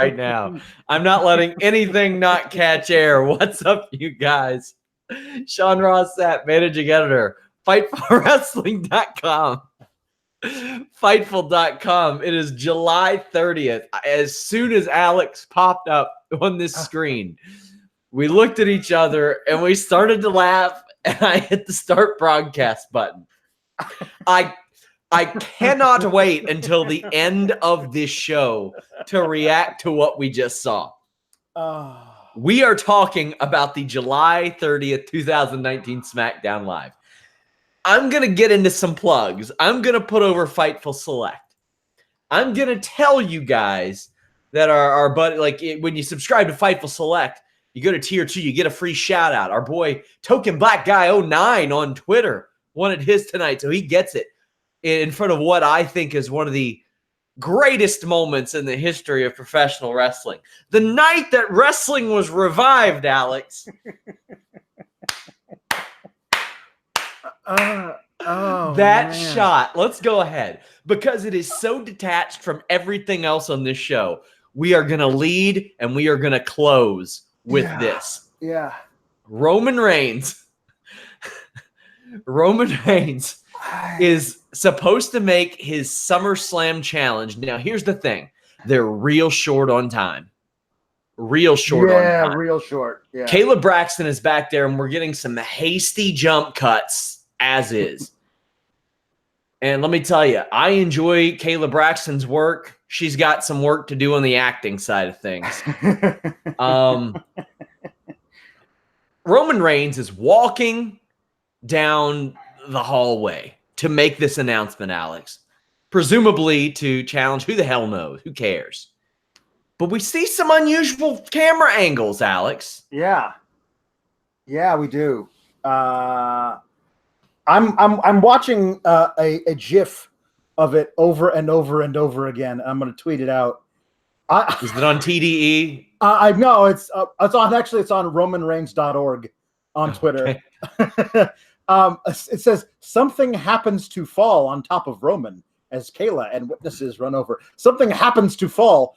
right now. I'm not letting anything not catch air. What's up, you guys? Sean Ross Sapp, managing editor, Fightfulwrestling.com. Fightful.com. It is July 30th. As soon as Alex popped up on this screen, we looked at each other and we started to laugh, and I hit the start broadcast button. I cannot wait until the end of this show to react to what we just saw. We are talking about the July 30th, 2019 SmackDown Live. I'm going to get into some plugs. I'm going to put over Fightful Select. I'm going to tell you guys that our buddy, like when you subscribe to Fightful Select, you go to tier 2, you get a free shout out. Our boy Token Black Guy 09 on Twitter wanted his tonight, so he gets it in front of what I think is one of the greatest moments in the history of professional wrestling. The night that wrestling was revived, Alex. That shot. Let's go ahead. Because it is so detached from everything else on this show, we are going to lead and we are going to close with this. Yeah. Roman Reigns. Roman Reigns is supposed to make his SummerSlam challenge. Now, here's the thing. They're real short on time. Real short on time. Yeah, real short. Yeah. Caleb Braxton is back there, and we're getting some hasty jump cuts as is. And let me tell you, I enjoy Caleb Braxton's work. She's got some work to do on the acting side of things. Roman Reigns is walking down the hallway to make this announcement, Alex. Presumably to challenge, who the hell knows? Who cares? But we see some unusual camera angles, Alex. Yeah. Yeah, we do. I'm watching a GIF of it over and over and over again. I'm going to tweet it out. Is it on TDE? I know it's on RomanReigns.org on Twitter. Okay. It says something happens to fall on top of Roman as Kayla and witnesses run over. Something happens to fall.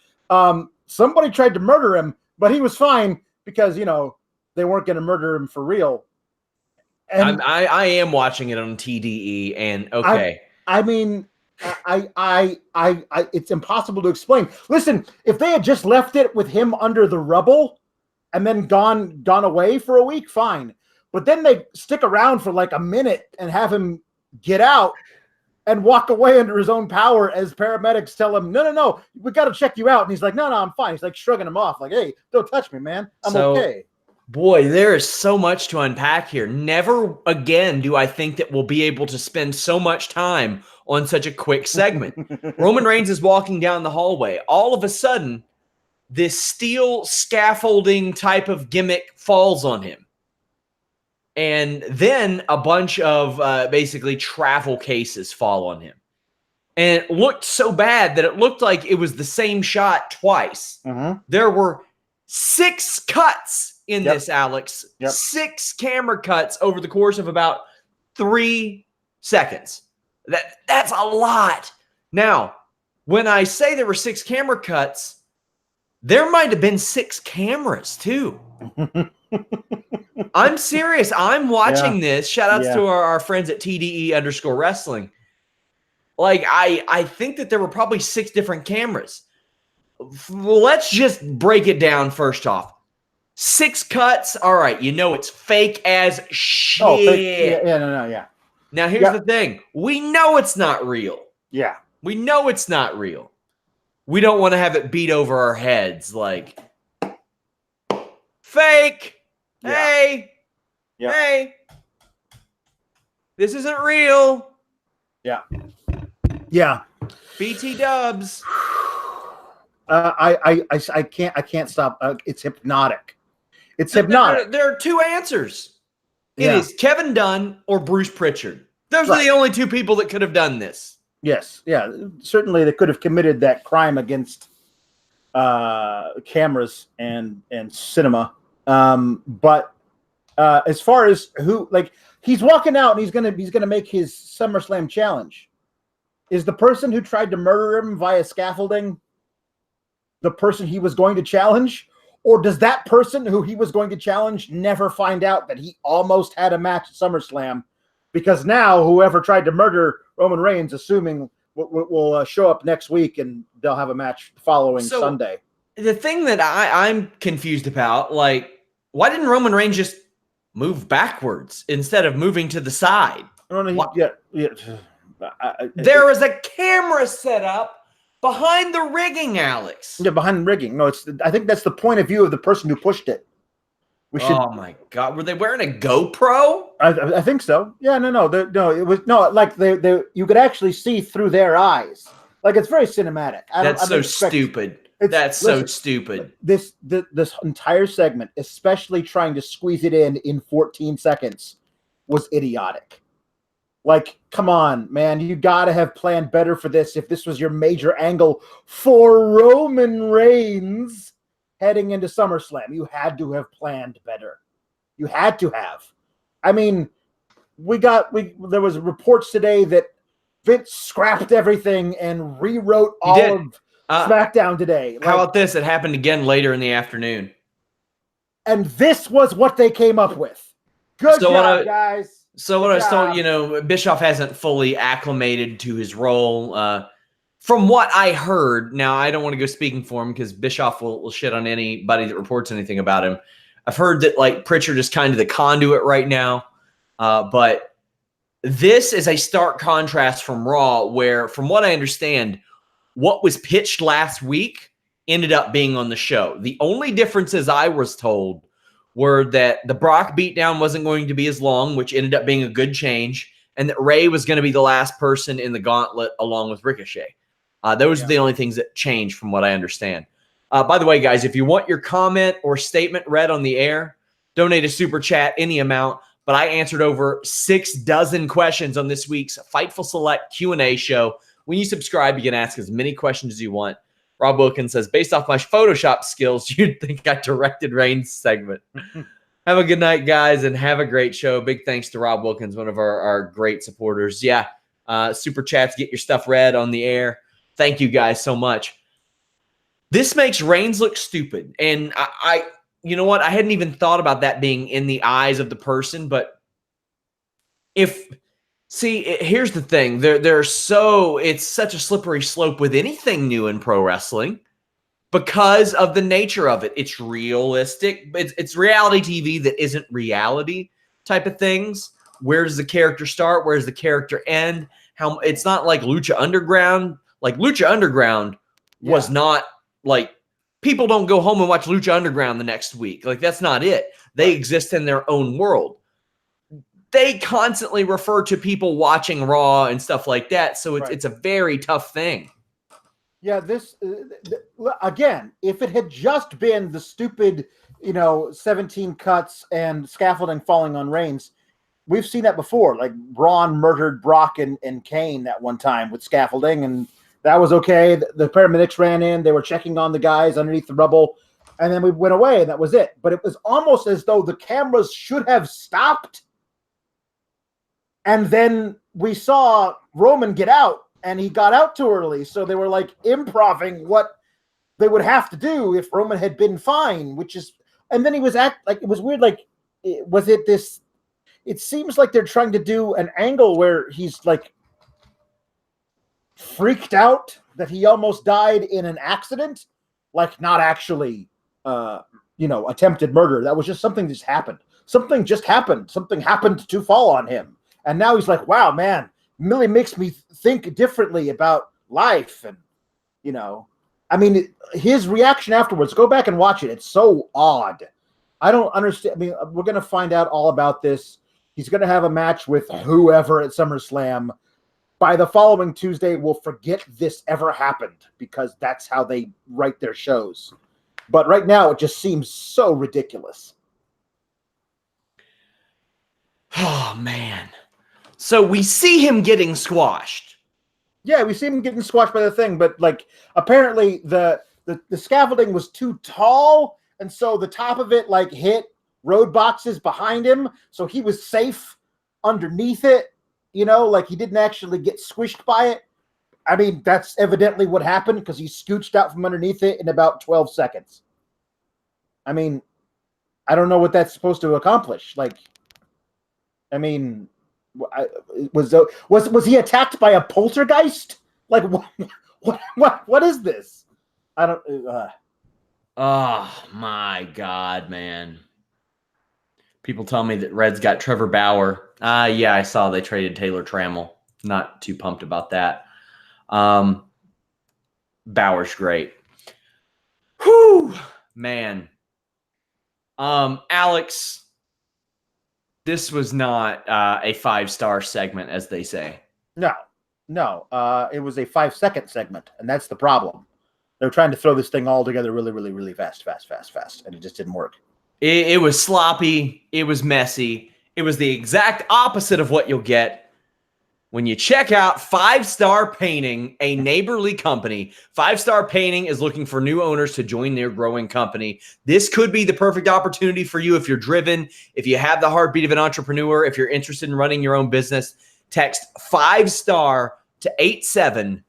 Somebody tried to murder him, but he was fine because, you know, they weren't going to murder him for real. And I am watching it on TDE, and okay. I mean, it's impossible to explain. Listen, if they had just left it with him under the rubble and then gone away for a week, fine. But then they stick around for like a minute and have him get out and walk away under his own power as paramedics tell him, no, we got to check you out. And he's like, no, I'm fine. He's like shrugging him off like, hey, don't touch me, man. I'm okay. Boy, there is so much to unpack here. Never again do I think that we'll be able to spend so much time on such a quick segment. Roman Reigns is walking down the hallway. All of a sudden, this steel scaffolding type of gimmick falls on him. And then a bunch of basically travel cases fall on him. And it looked so bad that it looked like it was the same shot twice. Mm-hmm. There were 6 cuts in this, Alex. 6 camera cuts over the course of about 3 seconds. That's a lot. Now, when I say there were 6 camera cuts, there might have been 6 cameras too. I'm serious. I'm watching this. Shout outs to our friends at TDE_wrestling. Like, I think that there were probably 6 different cameras. Let's just break it down first off. 6 cuts. All right. You know it's fake as shit. Oh, fake. Yeah. Now, here's the thing. We know it's not real. Yeah. We know it's not real. We don't want to have it beat over our heads like, fake. Yeah. Hey. Yeah. Hey. This isn't real. Yeah. Yeah. BT dubs. I can't stop. It's hypnotic. It's hypnotic. There are 2 answers. It is Kevin Dunn or Bruce Pritchard. Those are the only 2 people that could have done this. Yes. Yeah. Certainly they could have committed that crime against cameras and cinema. But as far as who, like, he's walking out and he's gonna make his SummerSlam challenge. Is the person who tried to murder him via scaffolding the person he was going to challenge? Or does that person who he was going to challenge never find out that he almost had a match at SummerSlam? Because now whoever tried to murder Roman Reigns, assuming will show up next week and they'll have a match following Sunday. The thing that I'm confused about, like, why didn't Roman Reigns just move backwards instead of moving to the side? There was a camera set up behind the rigging, Alex. Yeah, behind the rigging. No, I think that's the point of view of the person who pushed it. Oh my God, were they wearing a GoPro? I think so. Yeah, no. It was like they you could actually see through their eyes. Like, it's very cinematic. That's so stupid. So stupid. This entire segment, especially trying to squeeze it in 14 seconds, was idiotic. Like, come on, man. You got to have planned better for this if this was your major angle for Roman Reigns heading into SummerSlam. You had to have planned better. You had to have. I mean, there was reports today that Vince scrapped everything and rewrote all of SmackDown today. How about this? It happened again later in the afternoon. And this was what they came up with. Good job, guys. So what I was told, Bischoff hasn't fully acclimated to his role. From what I heard, now I don't want to go speaking for him because Bischoff will shit on anybody that reports anything about him. I've heard that, like, Pritchard is kind of the conduit right now. But this is a stark contrast from Raw, where, from what I understand, what was pitched last week ended up being on the show. The only differences I was told were that the Brock beatdown wasn't going to be as long, which ended up being a good change, and that Ray was going to be the last person in the gauntlet along with Ricochet. Those are the only things that changed from what I understand. By the way, guys, if you want your comment or statement read on the air, donate a super chat, any amount. But I answered over 6 questions on this week's Fightful Select Q&A show. When you subscribe, you can ask as many questions as you want. Rob Wilkins says, based off my Photoshop skills, you'd think I directed Reigns' segment. Have a good night, guys, and have a great show. Big thanks to Rob Wilkins, one of our great supporters. Yeah, super chats, get your stuff read on the air. Thank you guys so much. This makes Reigns look stupid. And I you know what? I hadn't even thought about that being in the eyes of the person, but here's the thing. It's such a slippery slope with anything new in pro wrestling because of the nature of it. It's realistic. It's reality TV that isn't reality type of things. Where does the character start? Where does the character end? It's not like Lucha Underground. Like, Lucha Underground was not like, people don't go home and watch Lucha Underground the next week. Like, that's not it. They exist in their own world. They constantly refer to people watching Raw and stuff like that. So it's a very tough thing. Yeah, this, again, if it had just been the stupid, 17 cuts and scaffolding falling on Reigns, we've seen that before. Like, Braun murdered Brock and Kane that one time with scaffolding, and that was okay. The paramedics ran in. They were checking on the guys underneath the rubble, and then we went away, and that was it. But it was almost as though the cameras should have stopped. And then we saw Roman get out, and he got out too early. So they were like improvising what they would have to do if Roman had been fine, and then he was it was weird. Like, was it this? It seems like they're trying to do an angle where he's like freaked out that he almost died in an accident, like not actually, attempted murder. That was just something just happened. Something just happened. Something happened to fall on him. And now he's like, wow, man, really makes me think differently about life. And, his reaction afterwards, go back and watch it. It's so odd. I don't understand. I mean, we're going to find out all about this. He's going to have a match with whoever at SummerSlam. By the following Tuesday, we'll forget this ever happened because that's how they write their shows. But right now, it just seems so ridiculous. Oh, man. So we see him getting squashed. Yeah, we see him getting squashed by the thing, but like apparently the scaffolding was too tall, and so the top of it like hit road boxes behind him, so he was safe underneath it. Like he didn't actually get squished by it. I mean, that's evidently what happened because he scooched out from underneath it in about 12 seconds. I mean, I don't know what that's supposed to accomplish. Like, I mean, was he attacked by a poltergeist? Like, what is this? I don't. Oh my God, man. People tell me that Reds got Trevor Bauer. Yeah, I saw they traded Taylor Trammell. Not too pumped about that. Bauer's great. Whew, man. Alex, this was not a 5-star segment, as they say. No. It was a 5-second segment, and that's the problem. They're trying to throw this thing all together really, really, really fast, and it just didn't work. It was sloppy. It was messy. It was the exact opposite of what you'll get when you check out 5-Star Painting, a neighborly company. 5-Star Painting is looking for new owners to join their growing company. This could be the perfect opportunity for you if you're driven, if you have the heartbeat of an entrepreneur, if you're interested in running your own business. Text 5-Star to 87000.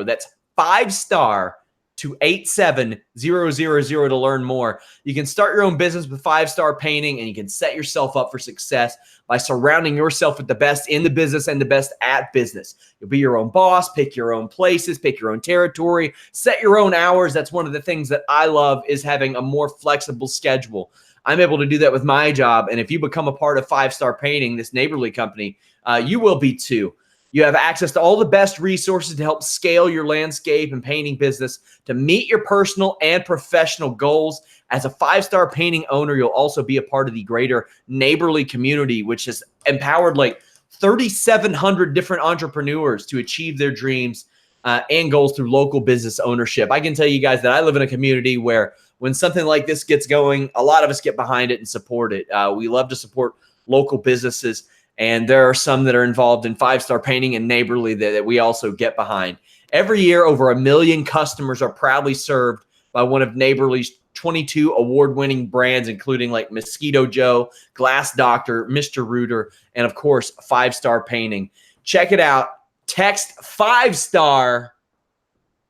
That's 5-Star to 87000 to learn more. You can start your own business with 5-Star Painting, and you can set yourself up for success by surrounding yourself with the best in the business and the best at business. You'll be your own boss, pick your own places, pick your own territory, set your own hours. That's one of the things that I love, is having a more flexible schedule. I'm able to do that with my job, and if you become a part of 5-Star Painting, this neighborly company, you will be too. You have access to all the best resources to help scale your landscape and painting business to meet your personal and professional goals. As a 5-Star Painting owner, you'll also be a part of the greater neighborly community, which has empowered like 3,700 different entrepreneurs to achieve their dreams and goals through local business ownership. I can tell you guys that I live in a community where when something like this gets going, a lot of us get behind it and support it. We love to support local businesses. And there are some that are involved in 5-Star Painting and neighborly that we also get behind. Every year, over 1 million customers are proudly served by one of Neighborly's 22 award-winning brands, including like Mosquito Joe, Glass Doctor, Mr. Rooter, and of course, 5-Star Painting. Check it out. Text 5-Star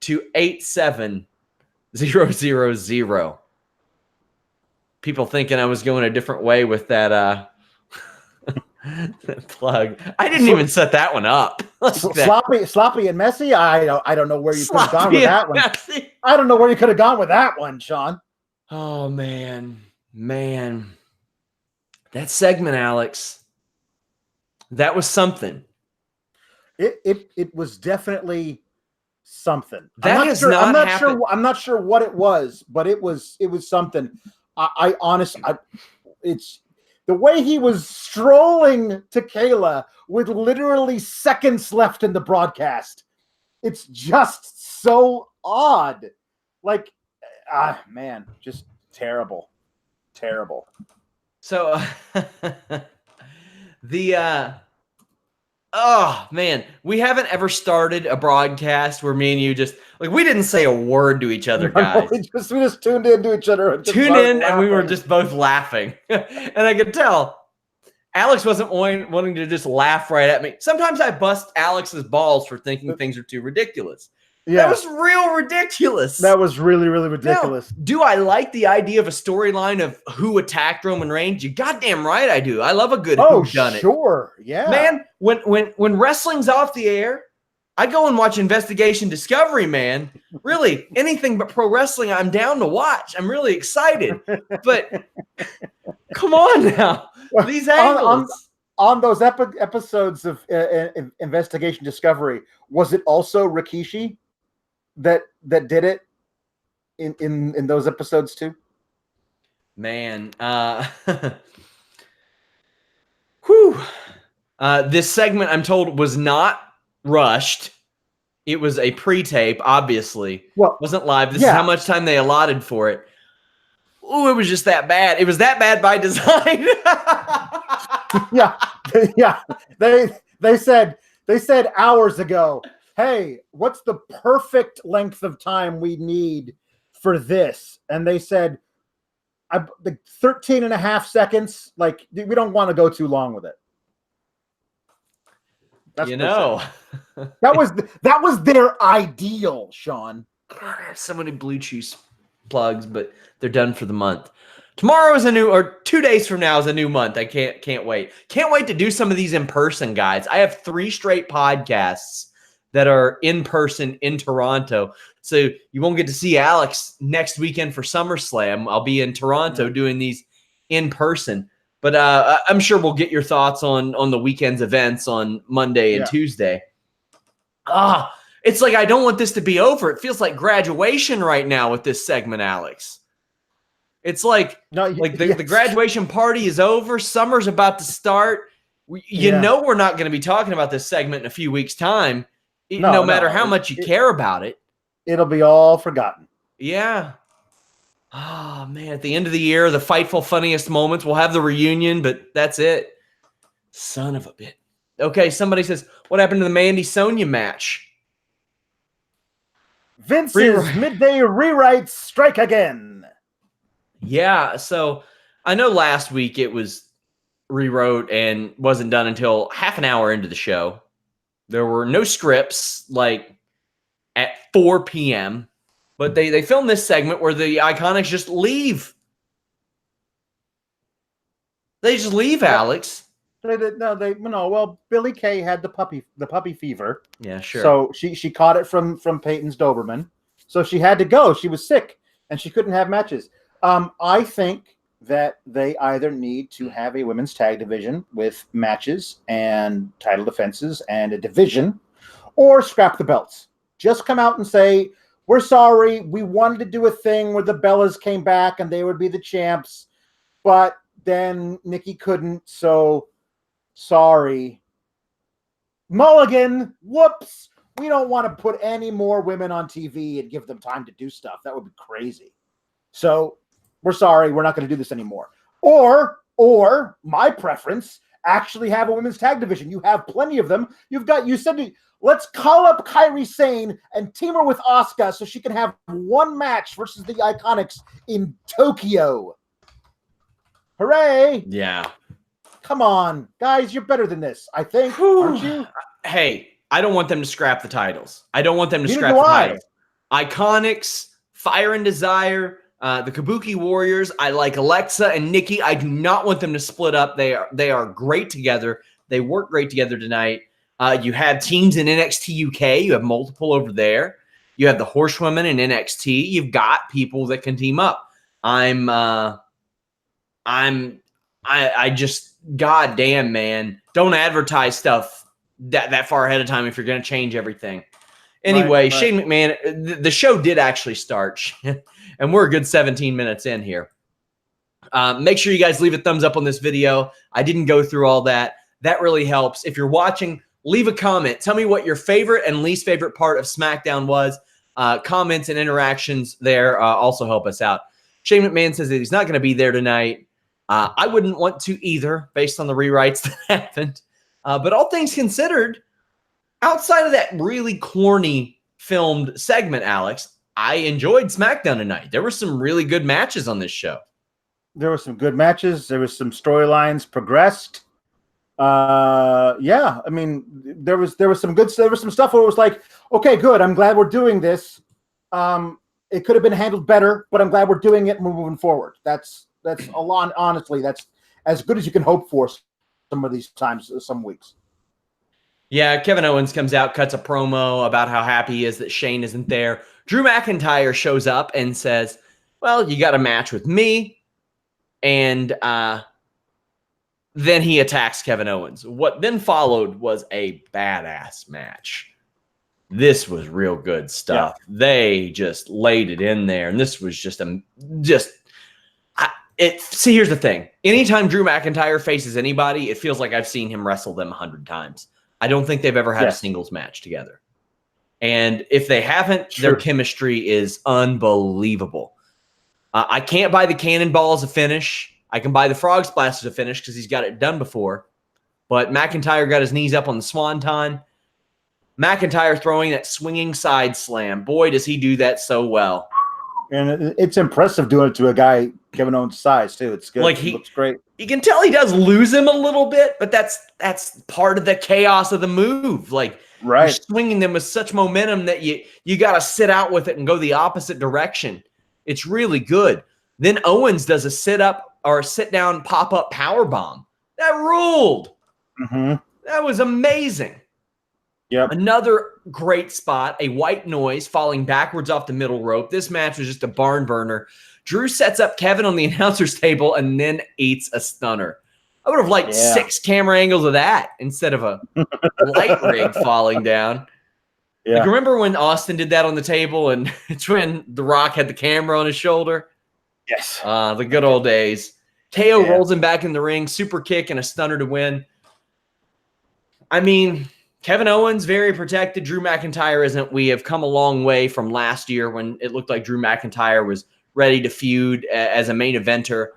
to 87000. People thinking I was going a different way with that plug. I didn't even set that one up. Sloppy and messy. I don't know where you could have gone with that one. Messy. I don't know where you could have gone with that one, Sean. Oh man. That segment, Alex. That was something. It was definitely something. That has not happened. I'm not sure what it was, but it was something. I honestly, it's the way he was strolling to Kayla with literally seconds left in the broadcast. It's just so odd. Like, man, just terrible. So oh man, we haven't ever started a broadcast where me and you just like, we didn't say a word to each other, guys. We just tuned into each other. And we were just both laughing. And I could tell Alex wasn't wanting to just laugh right at me. Sometimes I bust Alex's balls for thinking things are too ridiculous. Yeah. That was real ridiculous. That was really, really ridiculous. Now, do I like the idea of a storyline of who attacked Roman Reigns? You goddamn right I do. I love a good whodunit. Sure. Yeah. Man, when wrestling's off the air, I go and watch Investigation Discovery, man. Really, anything but pro wrestling, I'm down to watch. I'm really excited. But come on now. These angles. On those episodes of Investigation Discovery, was it also Rikishi that did it in those episodes too? Man, whew. This segment, I'm told, was not rushed. It was a pre-tape, obviously. Well, it wasn't live. This is how much time they allotted for it. Ooh, it was just that bad. It was that bad by design. Yeah. They said hours ago, hey, what's the perfect length of time we need for this? And they said, 13 and a half seconds. Like, we don't want to go too long with it. That's you what they know. said. That was their ideal, Sean. God, I have so many Blue Chew plugs, but they're done for the month. Tomorrow is or 2 days from now is a new month. I can't wait. Can't wait to do some of these in person, guys. I have 3 straight podcasts that are in person in Toronto. So you won't get to see Alex next weekend for SummerSlam. I'll be in Toronto doing these in person. But I'm sure we'll get your thoughts on the weekend's events on Monday and Tuesday. It's like I don't want this to be over. It feels like graduation right now with this segment, Alex. It's like the graduation party is over. Summer's about to start. You know we're not going to be talking about this segment in a few weeks' time, no matter how much you care about it. It'll be all forgotten. Yeah. Oh, man. At the end of the year, the Fightful funniest moments. We'll have the reunion, but that's it. Son of a bitch. Okay, somebody says, what happened to the Mandy Sonya match? Vince's midday rewrites strike again. Yeah, so I know last week it was rewrote and wasn't done until half an hour into the show. There were no scripts like at 4 p.m., but they filmed this segment where the Iconics just leave. They just leave, Alex. Well, Billie Kay had the puppy fever. Yeah, sure. So she caught it from Peyton's Doberman. So she had to go. She was sick and she couldn't have matches. I think that they either need to have a women's tag division with matches and title defenses and a division, or scrap the belts. Just come out and say, we're sorry. We wanted to do a thing where the Bellas came back and they would be the champs, but then Nikki couldn't. So sorry. Mulligan, whoops. We don't want to put any more women on TV and give them time to do stuff. That would be crazy. So we're sorry. We're not going to do this anymore. Or my preference, actually have a women's tag division. You have plenty of them. You said, let's call up Kairi Sane and team her with Asuka so she can have one match versus the Iconics in Tokyo. Hooray. Yeah. Come on, guys, you're better than this, I think, aren't you? Hey, I don't want them to scrap the titles. I don't want them to scrap the titles. Iconics, Fire and Desire, the Kabuki Warriors. I like Alexa and Nikki. I do not want them to split up. They are great together. They work great together tonight. You have teams in NXT UK. You have multiple over there. You have the Horsewomen in NXT. You've got people that can team up. I just, goddamn, man, don't advertise stuff that far ahead of time if you're going to change everything. Anyway, right. Shane McMahon, the show did actually start, and we're a good 17 minutes in here. Make sure you guys leave a thumbs up on this video. I didn't go through all that. That really helps. If you're watching, leave a comment. Tell me what your favorite and least favorite part of SmackDown was. Comments and interactions there also help us out. Shane McMahon says that he's not going to be there tonight. I wouldn't want to either, based on the rewrites that happened. But all things considered, outside of that really corny filmed segment, Alex, I enjoyed SmackDown tonight. There were some really good matches on this show. There were some good matches. There was some storylines progressed. Yeah, I mean, there was some good. There was some stuff where it was like, okay, good. I'm glad we're doing this. It could have been handled better, but I'm glad we're doing it and we're moving forward. That's a lot. Honestly, that's as good as you can hope for. Some of these times, some weeks. Yeah, Kevin Owens comes out, cuts a promo about how happy he is that Shane isn't there. Drew McIntyre shows up and says, well, you got a match with me. And then he attacks Kevin Owens. What then followed was a badass match. This was real good stuff. Yeah. They just laid it in there. And this was see, here's the thing. Anytime Drew McIntyre faces anybody, it feels like I've seen him wrestle them 100 times. I don't think they've ever had a singles match together. And if they haven't, their chemistry is unbelievable. I can't buy the cannonball as a finish. I can buy the frog splash as a finish because he's got it done before. But McIntyre got his knees up on the swanton. McIntyre throwing that swinging side slam. Boy, does he do that so well. And it's impressive doing it to a guy Kevin Owens' size, too. It's good. Like it looks great. You can tell he does lose him a little bit, but that's part of the chaos of the move. Like, Right. you're swinging them with such momentum that you got to sit out with it and go the opposite direction. It's really good. Then Owens does a sit-up or a sit-down pop-up power bomb. That ruled. Mm-hmm. That was amazing. Yep. Another great spot, a white noise falling backwards off the middle rope. This match was just a barn burner. Drew sets up Kevin on the announcer's table and then eats a stunner. I would have liked 6 camera angles of that instead of a light rig falling down. Yeah. Like, remember when Austin did that on the table and it's when The Rock had the camera on his shoulder? Yes. The good old days. KO rolls him back in the ring, super kick and a stunner to win. I mean, Kevin Owens, very protected. Drew McIntyre isn't. We have come a long way from last year when it looked like Drew McIntyre was ready to feud as a main eventer.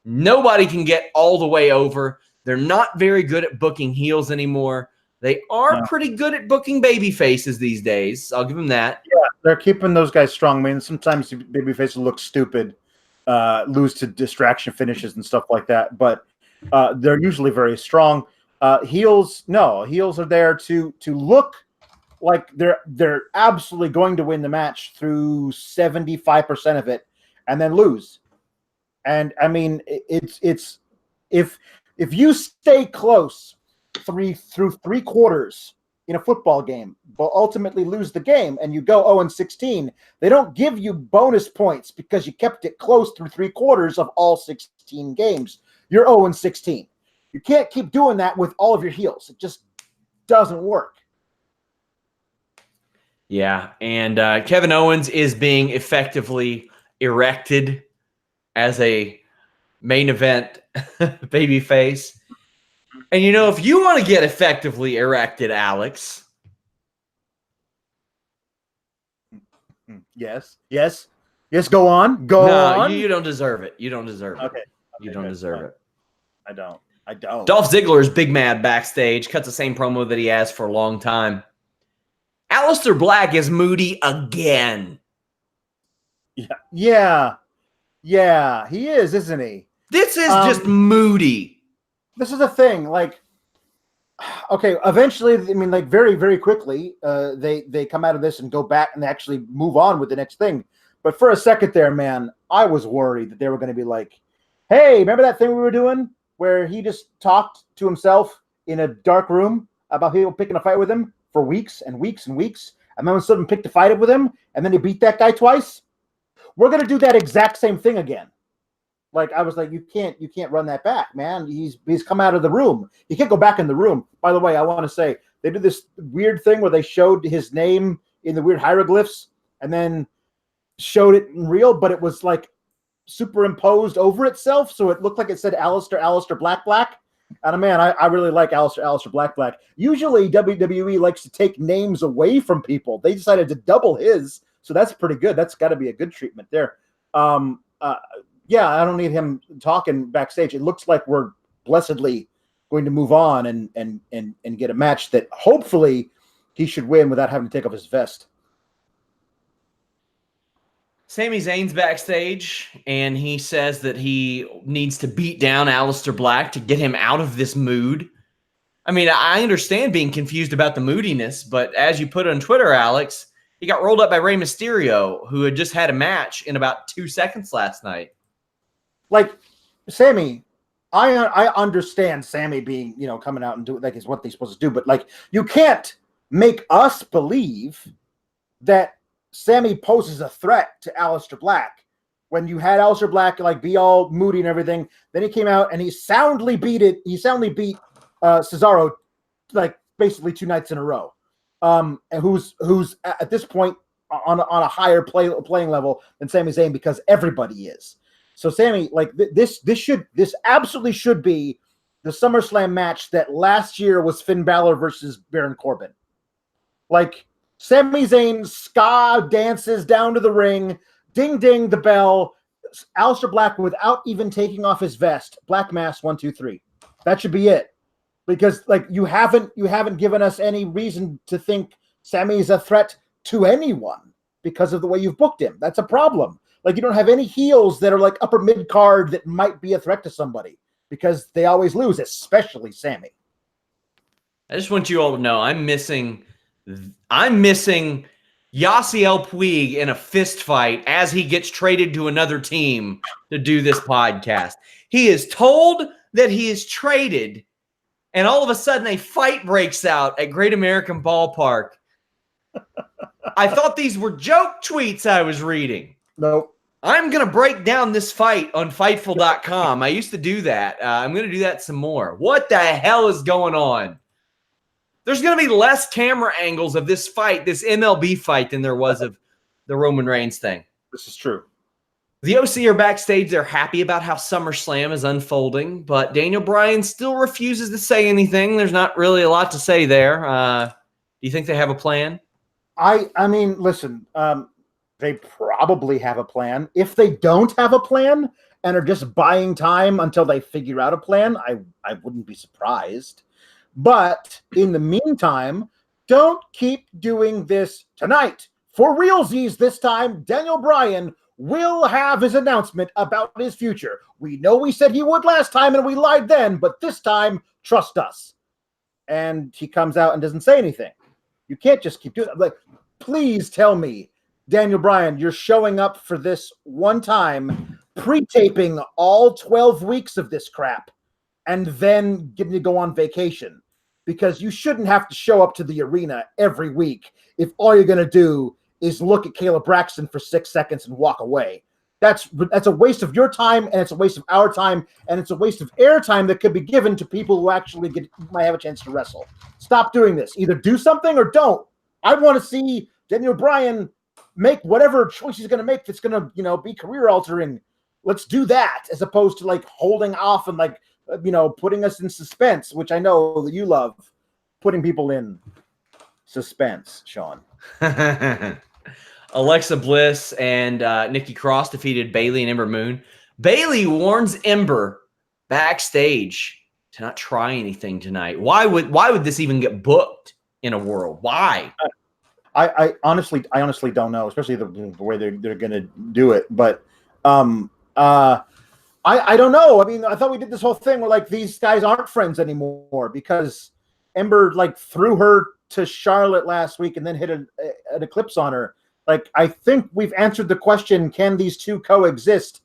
Nobody can get all the way over. They're not very good at booking heels anymore. They are pretty good at booking baby faces these days. I'll give them that. Yeah, they're keeping those guys strong. I mean, sometimes baby faces look stupid, lose to distraction finishes and stuff like that, but they're usually very strong. Heels are there to look like they're absolutely going to win the match through 75% of it and then lose. And I mean, it's if you stay close through 3 quarters in a football game, but ultimately lose the game and you go 0-16, they don't give you bonus points because you kept it close through 3 quarters of all 16 games. You're 0-16. You can't keep doing that with all of your heels. It just doesn't work. Yeah, and Kevin Owens is being effectively erected as a main event babyface. And, you know, if you want to get effectively erected, Alex. Yes, go on. Go on. You don't deserve it. You don't deserve it. Okay. You don't deserve it. I don't. Dolph Ziggler is big mad backstage, cuts the same promo that he has for a long time. Aleister Black is moody again. Yeah, he is, isn't he? This is just moody. This is the thing. Like, okay, eventually, I mean, like very, very quickly, they come out of this and go back and actually move on with the next thing. But for a second there, man, I was worried that they were going to be like, hey, remember that thing we were doing where he just talked to himself in a dark room about people picking a fight with him for weeks and weeks and weeks, and then when someone picked a fight with him, and then he beat that guy twice? We're going to do that exact same thing again. Like, I was like, you can't run that back, man. He's come out of the room. He can't go back in the room. By the way, I want to say, they did this weird thing where they showed his name in the weird hieroglyphs and then showed it in real, but it was like superimposed over itself, so it looked like it said Aleister Black. And man, I really like Aleister Black. Usually WWE likes to take names away from people. They decided to double his, so that's pretty good. That's got to be a good treatment there. Yeah, I don't need him talking backstage. It looks like we're blessedly going to move on and get a match that hopefully he should win without having to take off his vest. Sami Zayn's backstage, and he says that he needs to beat down Aleister Black to get him out of this mood. I mean, I understand being confused about the moodiness, but as you put on Twitter, Alex, he got rolled up by Rey Mysterio, who had just had a match in about 2 seconds last night. Like, Sami, I understand Sami being, coming out and doing like is what they're supposed to do, but like, you can't make us believe that Sami poses a threat to Aleister Black when you had Aleister Black like be all moody and everything. Then he came out and he soundly beat Cesaro like basically 2 nights in a row. And who's at this point on a higher playing level than Sami Zayn because everybody is. So Sami, like this absolutely should be the SummerSlam match that last year was Finn Balor versus Baron Corbin. Like, Sami Zayn ska dances down to the ring, ding ding the bell, Aleister Black without even taking off his vest, Black Mass 1, 2, 3. That should be it. Because like you haven't given us any reason to think Sami is a threat to anyone because of the way you've booked him. That's a problem. Like, you don't have any heels that are like upper mid card that might be a threat to somebody. because they always lose, especially Sammy. I just want you all to know I'm missing Yasiel Puig in a fist fight as he gets traded to another team to do this podcast. He is told that he is traded, and all of a sudden a fight breaks out at Great American Ballpark. I thought these were joke tweets I was reading. Nope. I'm going to break down this fight on Fightful.com. I used to do that. I'm going to do that some more. What the hell is going on? There's going to be less camera angles of this fight, this MLB fight, than there was of the Roman Reigns thing. This is true. The OC are backstage. They're happy about how SummerSlam is unfolding, but Daniel Bryan still refuses to say anything. There's not really a lot to say there. Do you think they have a plan? I mean, listen, they probably have a plan. If they don't have a plan and are just buying time until they figure out a plan, I wouldn't be surprised. But in the meantime, don't keep doing this tonight. For realsies this time, Daniel Bryan will have his announcement about his future. We know we said he would last time and we lied then, but this time, trust us. And he comes out and doesn't say anything. You can't just keep doing it. Like, please tell me, Daniel Bryan, you're showing up for this one time, pre-taping all 12 weeks of this crap, and then getting to go on vacation. Because you shouldn't have to show up to the arena every week if all you're going to do is look at Caleb Braxton for 6 seconds and walk away. That's a waste of your time, and it's a waste of our time, and it's a waste of airtime that could be given to people who actually might have a chance to wrestle. Stop doing this. Either do something or don't. I want to see Daniel Bryan make whatever choice he's going to make that's going to, be career altering. Let's do that as opposed to like holding off and like, putting us in suspense, which I know that you love, putting people in suspense, Sean. Alexa Bliss and Nikki Cross defeated Bayley and Ember Moon. Bayley warns Ember backstage to not try anything tonight. Why would this even get booked in a world? Why? I honestly don't know, especially the way they're going to do it. But I don't know. I mean, I thought we did this whole thing where like these guys aren't friends anymore because Ember like threw her to Charlotte last week and then hit an eclipse on her. Like, I think we've answered the question, can these two coexist?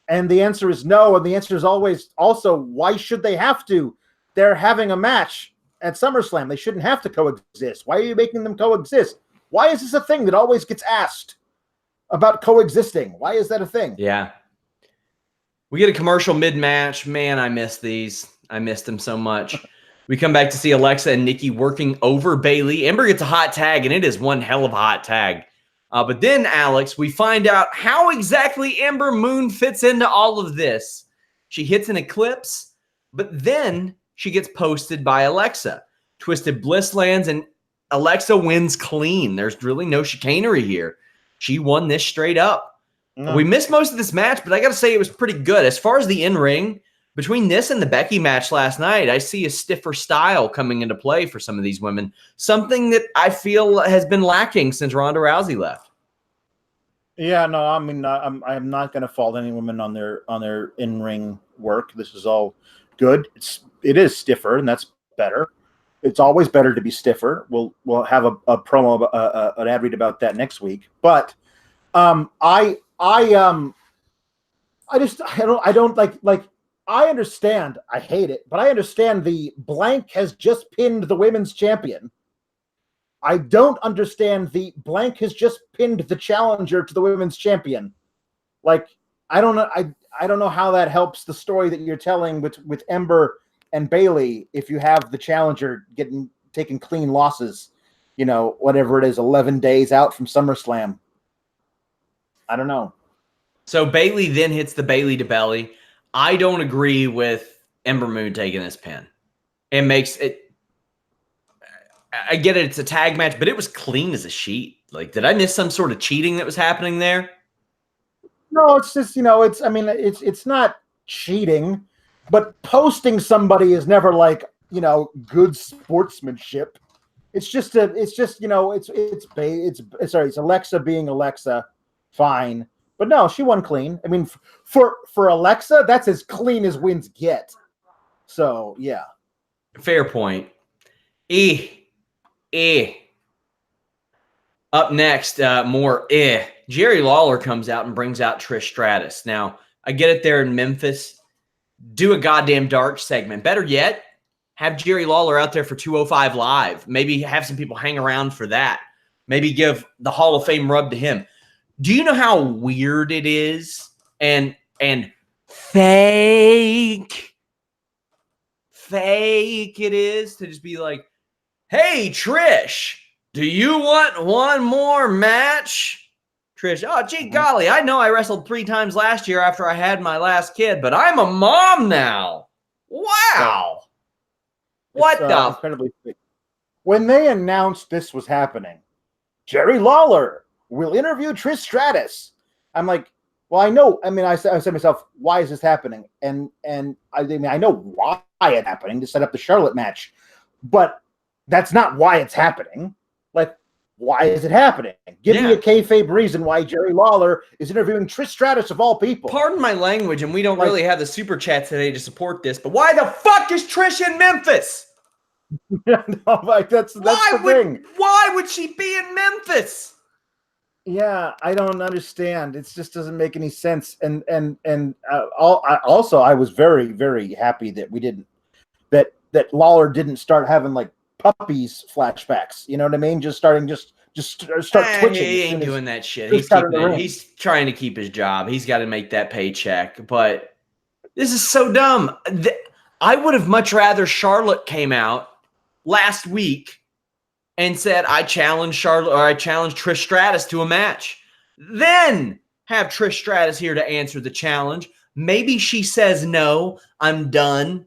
And the answer is no. And the answer is always also, why should they have to? They're having a match at SummerSlam. They shouldn't have to coexist. Why are you making them coexist? Why is this a thing that always gets asked about coexisting? Why is that a thing? Yeah. We get a commercial mid-match. Man, I miss these. I missed them so much. We come back to see Alexa and Nikki working over Bayley. Ember gets a hot tag, and it is one hell of a hot tag. But then, Alex, we find out how exactly Ember Moon fits into all of this. She hits an eclipse, but then she gets posted by Alexa. Twisted Bliss lands, and Alexa wins clean. There's really no chicanery here. She won this straight up. We missed most of this match, but I got to say it was pretty good. As far as the in-ring, between this and the Becky match last night, I see a stiffer style coming into play for some of these women, something that I feel has been lacking since Ronda Rousey left. Yeah, no, I mean, I'm not going to fault any women on their in-ring work. This is all good. It is stiffer, and that's better. It's always better to be stiffer. We'll have a promo, an ad read about that next week. But I don't like. I understand. I hate it, but I understand the blank has just pinned the women's champion. I don't understand the blank has just pinned the challenger to the women's champion. Like, I don't know. I don't know how that helps the story that you're telling with Ember and Bayley if you have the challenger taking clean losses, whatever it is, 11 days out from SummerSlam. I don't know. So Bayley then hits the Bayley to belly. I don't agree with Ember Moon taking this pin. It makes it. I get it. It's a tag match, but it was clean as a sheet. Like, did I miss some sort of cheating that was happening there? No, it's just, it's not cheating, but posting somebody is never like, good sportsmanship. It's Alexa being Alexa. Fine. But no, she won clean. I mean, for Alexa, that's as clean as wins get. So yeah. Fair point. Up next, more Jerry Lawler comes out and brings out Trish Stratus. Now, I get it there in Memphis. Do a goddamn dark segment. Better yet, have Jerry Lawler out there for 205 Live. Maybe have some people hang around for that. Maybe give the Hall of Fame rub to him. Do you know how weird it is and fake it is to just be like, hey, Trish, do you want one more match? Trish, oh, gee golly, I know I wrestled 3 times last year after I had my last kid, but I'm a mom now. Wow. What the? Incredibly sweet. When they announced this was happening, Jerry Lawler will interview Trish Stratus. I'm like, well, I know. I mean, I said to myself, why is this happening? And I mean, I know why it's happening to set up the Charlotte match, but that's not why it's happening. Like, why is it happening? Give me a kayfabe reason why Jerry Lawler is interviewing Trish Stratus of all people. Pardon my language, and we don't really have the super chat today to support this, but why the fuck is Trish in Memphis? No, like that's the thing. Why would she be in Memphis? Yeah, I don't understand. It just doesn't make any sense. And I was very, very happy that we didn't that Lawler didn't start having like puppies flashbacks. You know what I mean? Just start twitching. He ain't doing that shit. He's trying to keep his job. He's got to make that paycheck. But this is so dumb. I would have much rather Charlotte came out last week and said, I challenge Charlotte, or I challenge Trish Stratus to a match. Then have Trish Stratus here to answer the challenge. Maybe she says no, I'm done.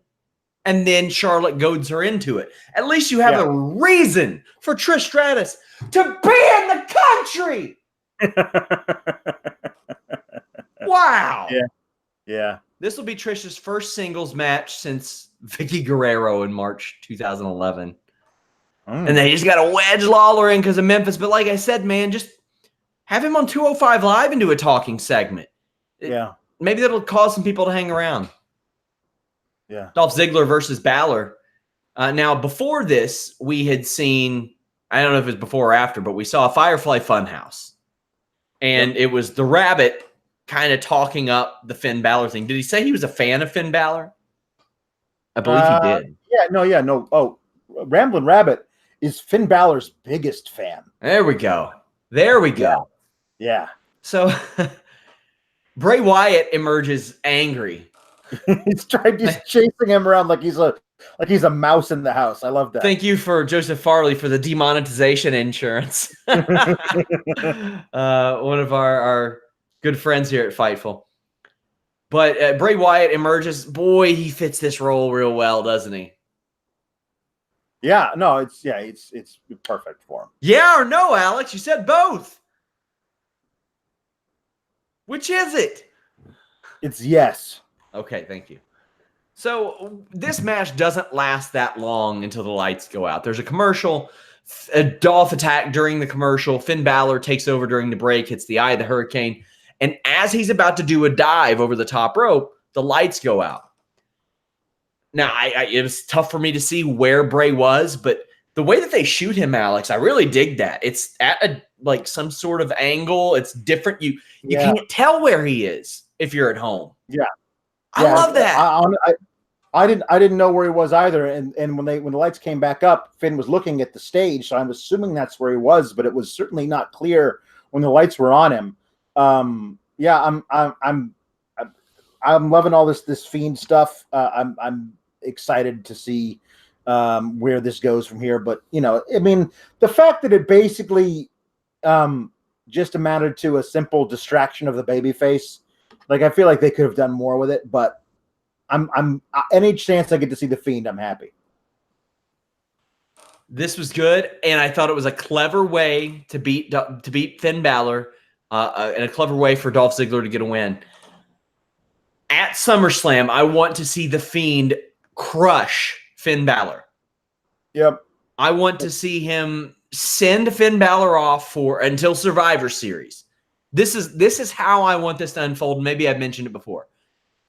And then Charlotte goads her into it. At least you have a reason for Trish Stratus to be in the country. Wow. Yeah. This will be Trish's first singles match since Vicky Guerrero in March 2011. And they just got to wedge Lawler in because of Memphis. But like I said, man, just have him on 205 Live and do a talking segment. Maybe that'll cause some people to hang around. Yeah. Dolph Ziggler versus Balor. Now, before this, we had seen, I don't know if it was before or after, but we saw a Firefly Funhouse. And it was the Rabbit kind of talking up the Finn Balor thing. Did he say he was a fan of Finn Balor? I believe he did. No. Oh, Ramblin' Rabbit is Finn Balor's biggest fan. There we go. Yeah. So Bray Wyatt emerges angry. He's chasing him around like he's a mouse in the house. I love that. Thank you for Joseph Farley for the demonetization insurance. One of our good friends here at Fightful. But Bray Wyatt emerges. Boy, he fits this role real well, doesn't he? Yeah, no, it's perfect for him. Yeah or no, Alex? You said both. Which is it? It's yes. Okay, thank you. So this match doesn't last that long until the lights go out. There's a commercial, a Dolph attack during the commercial. Finn Balor takes over during the break, hits the Eye of the Hurricane. And as he's about to do a dive over the top rope, the lights go out. Now, it was tough for me to see where Bray was, but the way that they shoot him, Alex, I really dig that. It's at some sort of angle. It's different. You can't tell where he is if you're at home. Yeah. I love that. I didn't know where he was either. And when the lights came back up, Finn was looking at the stage, so I'm assuming that's where he was, but it was certainly not clear when the lights were on him. I'm loving all this Fiend stuff. I'm excited to see where this goes from here. But I mean, the fact that it basically just amounted to a simple distraction of the babyface, like I feel like they could have done more with it. But I'm any chance I get to see the Fiend, I'm happy. This was good, and I thought it was a clever way to beat Finn Balor. And a clever way for Dolph Ziggler to get a win. At SummerSlam, I want to see the Fiend crush Finn Balor. Yep. I want to see him send Finn Balor off until Survivor Series. This is how I want this to unfold. Maybe I've mentioned it before.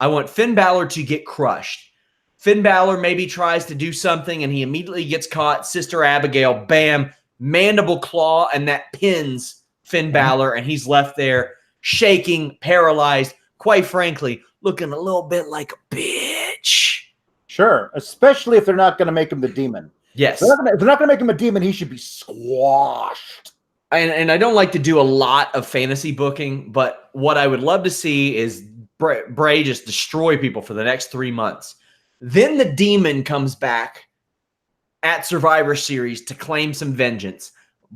I want Finn Balor to get crushed. Finn Balor maybe tries to do something and he immediately gets caught. Sister Abigail, bam, mandible claw, and that pins Finn Balor, and he's left there shaking, paralyzed, quite frankly, looking a little bit like a bitch. Sure, especially if they're not going to make him the demon. Yes. If they're not going to make him a demon, he should be squashed. And I don't like to do a lot of fantasy booking, but what I would love to see is Bray just destroy people for the next 3 months. Then the demon comes back at Survivor Series to claim some vengeance,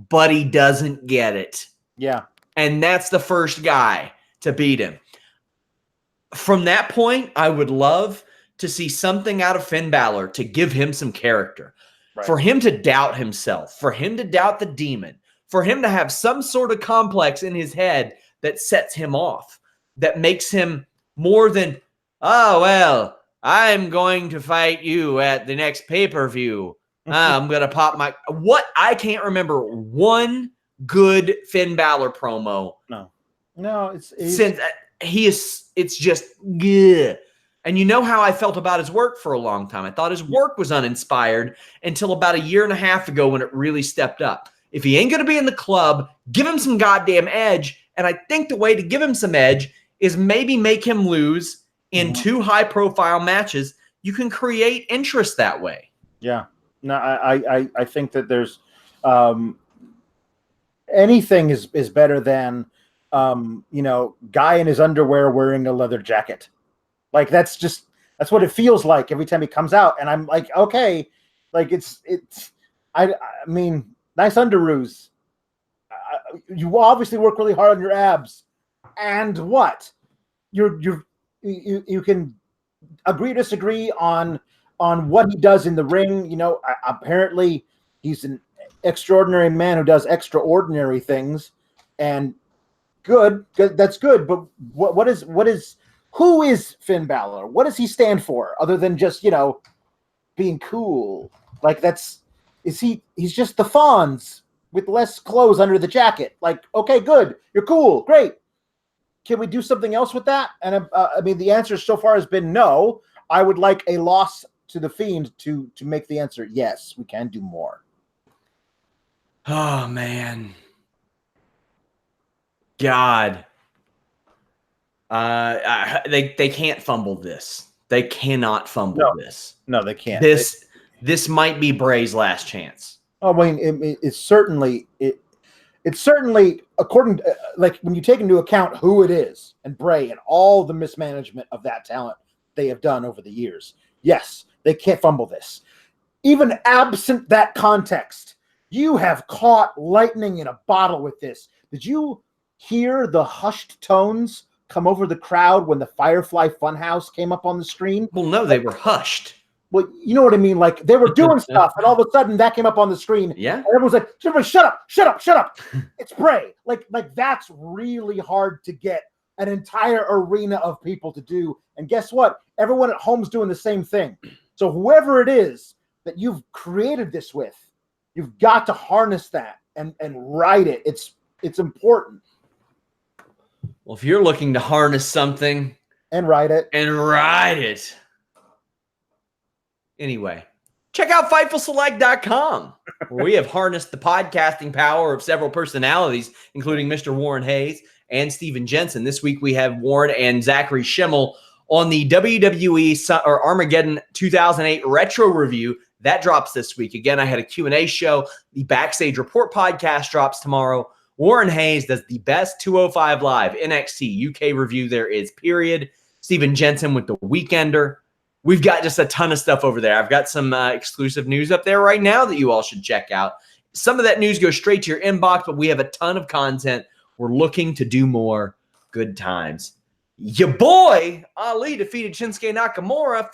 but he doesn't get it. Yeah. And that's the first guy to beat him. From that point, I would love to see something out of Finn Balor to give him some character, for him to doubt himself, for him to doubt the demon, for him to have some sort of complex in his head that sets him off, that makes him more than, oh, well, I'm going to fight you at the next pay-per-view. I'm going to pop my... I can't remember one good Finn Balor promo. No, it's just... Ugh. And you know how I felt about his work for a long time. I thought his work was uninspired until about a year and a half ago when it really stepped up. If he ain't going to be in the club, give him some goddamn edge. And I think the way to give him some edge is maybe make him lose in 2 high-profile matches. You can create interest that way. Yeah. No, I think that there's anything is better than guy in his underwear wearing a leather jacket. Like that's what it feels like every time he comes out, and I'm like, okay, like I mean, nice underoos. You obviously work really hard on your abs, and what? You can agree or disagree on what he does in the ring. Apparently he's an extraordinary man who does extraordinary things, and good. That's good. But who is Finn Balor? What does he stand for other than just, being cool? Like he's just the Fonz with less clothes under the jacket. Like, okay, good. You're cool. Great. Can we do something else with that? And the answer so far has been no. I would like a loss to the Fiend to make the answer yes, we can do more. Oh, man. God. They can't fumble this. They cannot fumble this. No, they can't. This might be Bray's last chance. I mean, it's certainly according to, like, when you take into account who it is and Bray and all the mismanagement of that talent they have done over the years. Yes, they can't fumble this. Even absent that context, you have caught lightning in a bottle with this. Did you hear the hushed tones come over the crowd when the Firefly Funhouse came up on the screen? Well, no, they were hushed. Well, you know what I mean? Like, they were doing stuff, and all of a sudden that came up on the screen. Yeah. And everyone's like, shut up. It's Bray. Like that's really hard to get an entire arena of people to do. And guess what? Everyone at home's doing the same thing. So whoever it is that you've created this with, you've got to harness that and ride it. It's important. Well, if you're looking to harness something and ride it. Anyway, check out FightfulSelect.com, where we have harnessed the podcasting power of several personalities, including Mr. Warren Hayes and Steven Jensen. This week we have Warren and Zachary Schimmel on the WWE or Armageddon 2008 Retro Review. That drops this week. Again, I had a Q&A show. The Backstage Report podcast drops tomorrow. Warren Hayes does the best 205 Live NXT UK review there is, period. Steven Jensen with the Weekender. We've got just a ton of stuff over there. I've got some exclusive news up there right now that you all should check out. Some of that news goes straight to your inbox, but we have a ton of content. We're looking to do more. Good times. Your boy, Ali, defeated Shinsuke Nakamura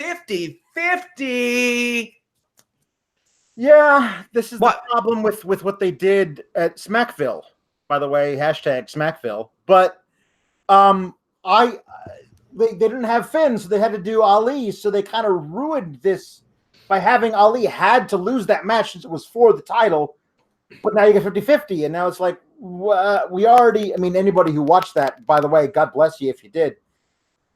50-50. Yeah, this is the problem with what they did at Smackville. By the way, hashtag Smackville. But they didn't have Finn, so they had to do Ali. So they kind of ruined this by having Ali had to lose that match since it was for the title. But now you get 50-50, and now it's like, we already, anybody who watched that, by the way, God bless you if you did.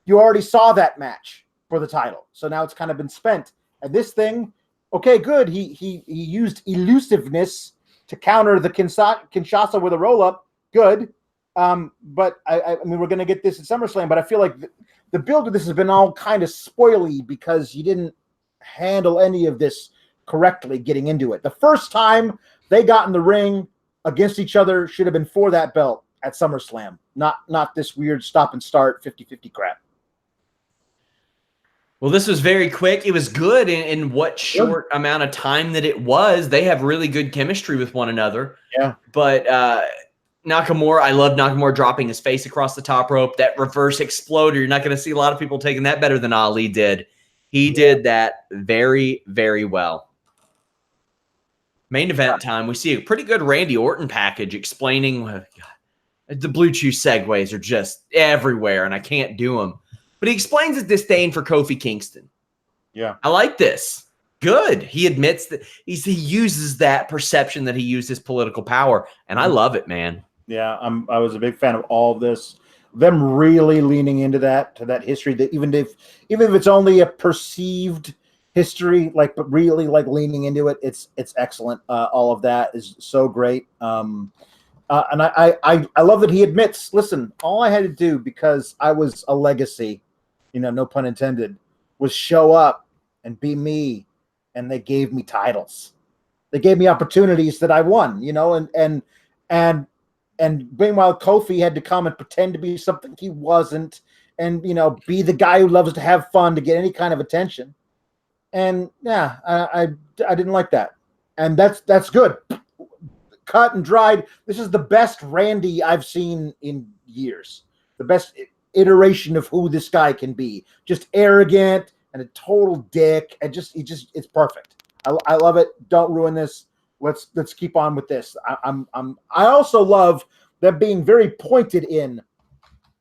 You already saw that match for the title. So now it's kind of been spent. And this thing, okay, good. He used elusiveness to counter the Kinshasa with a roll-up. Good. But I mean, we're going to get this at SummerSlam, but I feel like the build of this has been all kind of spoily because you didn't handle any of this correctly getting into it. The first time they got in the ring against each other should have been for that belt at SummerSlam, not this weird stop and start 50-50 crap. Well, this was very quick. It was good in what short amount of time that it was. They have really good chemistry with one another. Yeah. But Nakamura, I love Nakamura dropping his face across the top rope. That reverse exploder, you're not going to see a lot of people taking that better than Ali did. He did that very, very well. Main event time, we see a pretty good Randy Orton package explaining the Blue Chew segues are just everywhere, and I can't do them. But he explains his disdain for Kofi Kingston. Yeah. I like this. Good. He admits that he uses that perception that he used his political power, and I love it, man. Yeah, I was a big fan of all of this. Them really leaning into that, to that history, that even if it's only a perceived history, like, but really like leaning into it, it's excellent. All of that is so great. And I love that he admits, listen, all I had to do, because I was a legacy, no pun intended, was show up and be me, and they gave me titles. They gave me opportunities that I won, and meanwhile Kofi had to come and pretend to be something he wasn't, and be the guy who loves to have fun to get any kind of attention. And yeah, I didn't like that, and that's good. Cut and dried. This is the best Randy I've seen in years. The best iteration of who this guy can be. Just arrogant and a total dick, and it's perfect. I love it. Don't ruin this. Let's keep on with this. I also love them being very pointed in.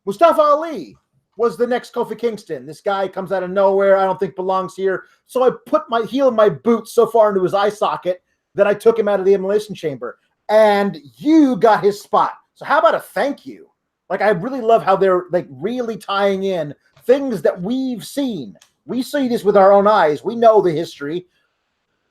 Mustafa Ali was the next Kofi Kingston. This guy comes out of nowhere. I don't think belongs here. So I put my heel in my boot so far into his eye socket that I took him out of the Elimination Chamber. And you got his spot. So how about a thank you? Like, I really love how they're like really tying in things that we've seen. We see this with our own eyes. We know the history.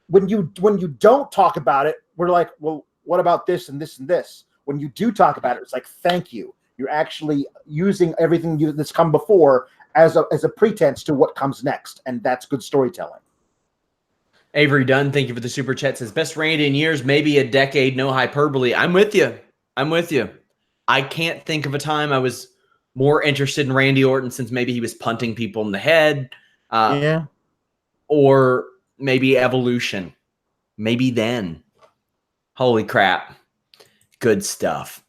When you don't talk about it, we're like, well, what about this and this and this? When you do talk about it, it's like, thank you. You're actually using everything that's come before as a pretense to what comes next. And that's good storytelling. Avery Dunn, thank you for the super chat. Says, best Randy in years, maybe a decade, no hyperbole. I'm with you. I can't think of a time I was more interested in Randy Orton since maybe he was punting people in the head. Or maybe Evolution. Maybe then. Holy crap. Good stuff.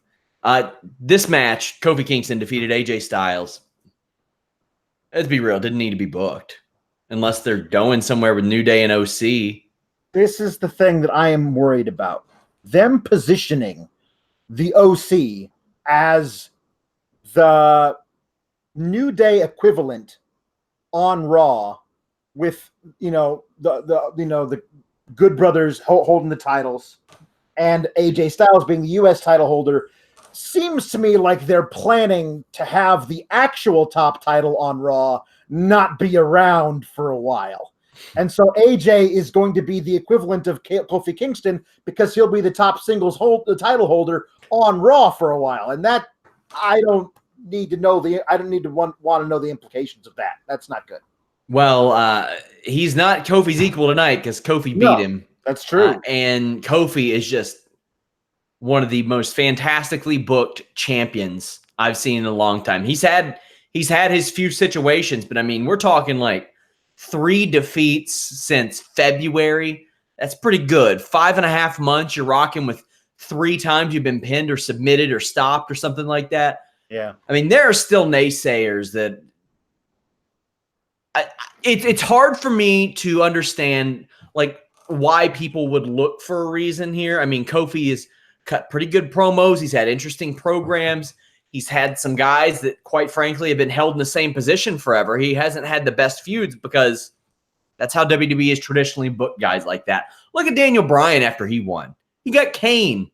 This match, Kofi Kingston defeated AJ Styles. Let's be real, didn't need to be booked. Unless they're going somewhere with New Day and OC. This is the thing that I am worried about. Them positioning the OC as the New Day equivalent on Raw with, the Good Brothers holding the titles and AJ Styles being the U.S. title holder, seems to me like they're planning to have the actual top title on Raw not be around for a while. And so AJ is going to be the equivalent of Kofi Kingston because he'll be the top singles title holder on Raw for a while. And that I don't need to know want to know the implications of that. That's not good. Well, he's not Kofi's equal tonight because Kofi beat him. That's true. And Kofi is just one of the most fantastically booked champions I've seen in a long time. He's had his few situations, but I mean, we're talking like 3 defeats since February. That's pretty good. 5.5 months, you're rocking with 3 times you've been pinned or submitted or stopped or something like that. Yeah. I mean, there are still naysayers that it's hard for me to understand like why people would look for a reason here. I mean, Kofi has cut pretty good promos. He's had interesting programs. He's had some guys that, quite frankly, have been held in the same position forever. He hasn't had the best feuds because that's how WWE has traditionally booked guys like that. Look at Daniel Bryan after he won. He got Kane.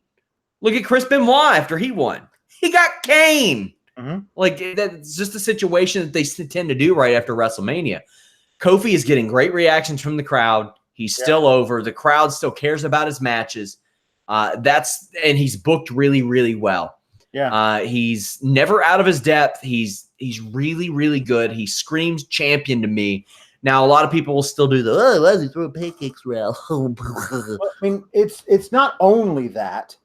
Look at Chris Benoit after he won. He got Kane. Mm-hmm. Like, that's just a situation that they tend to do right after WrestleMania. Kofi is getting great reactions from the crowd. He's still over. The crowd still cares about his matches. And he's booked really, really well. Yeah. He's never out of his depth. He's really, really good. He screams champion to me. Now, a lot of people will still do why does he throw pancakes around? I mean, it's not only that.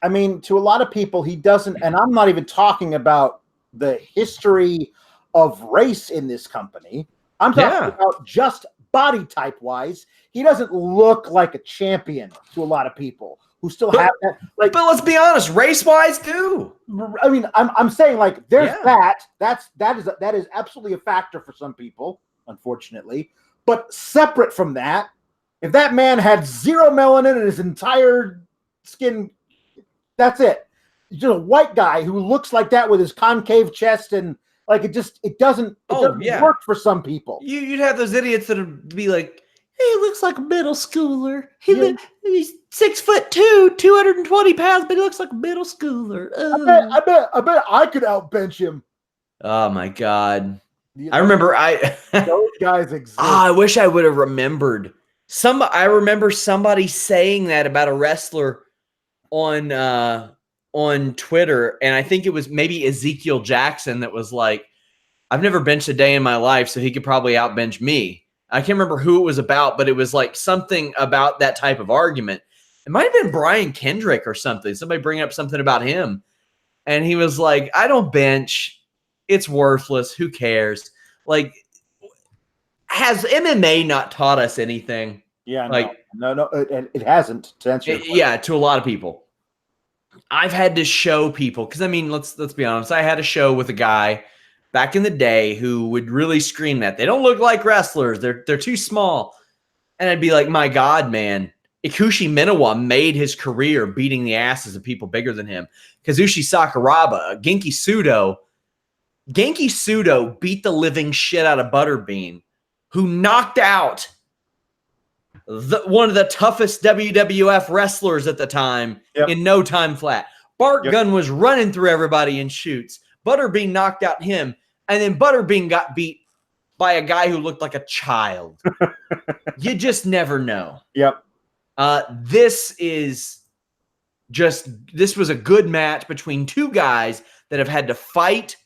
I mean, to a lot of people, he doesn't, and I'm not even talking about the history of race in this company. I'm talking about just body type wise. He doesn't look like a champion to a lot of people who still have that. Like, but let's be honest, race wise, too. I mean, I'm saying like there's that is absolutely a factor for some people, unfortunately. But separate from that, if that man had zero melanin in his entire skin, that's it. Just a white guy who looks like that with his concave chest and like it doesn't work for some people. You'd have those idiots that would be like, hey, he looks like a middle schooler. He's 6'2", 220 pounds, but he looks like a middle schooler. I bet I could outbench him. Oh my God. I remember those guys exist. I wish I would have remembered. I remember somebody saying that about a wrestler on Twitter, and I think it was maybe Ezekiel Jackson that was like, I've never benched a day in my life, so he could probably outbench me. I can't remember who it was about, but it was like something about that type of argument. It might have been Brian Kendrick or something. Somebody bring up something about him. And he was like, I don't bench. It's worthless. Who cares? Like, has MMA not taught us anything? Yeah, like, no, it hasn't. To answer your question. To a lot of people. I've had to show people, because I mean, let's be honest. I had a show with a guy back in the day who would really scream that they don't look like wrestlers. They're too small. And I'd be like, my God, man. Ikushi Minowa made his career beating the asses of people bigger than him. Kazushi Sakuraba, Genki Sudo beat the living shit out of Butterbean, who knocked out one of the toughest WWF wrestlers at the time in no time flat. Bart Gunn was running through everybody in shoots. Butterbean knocked out him, and then Butterbean got beat by a guy who looked like a child. You just never know. Yep. This was a good match between two guys that have had to fight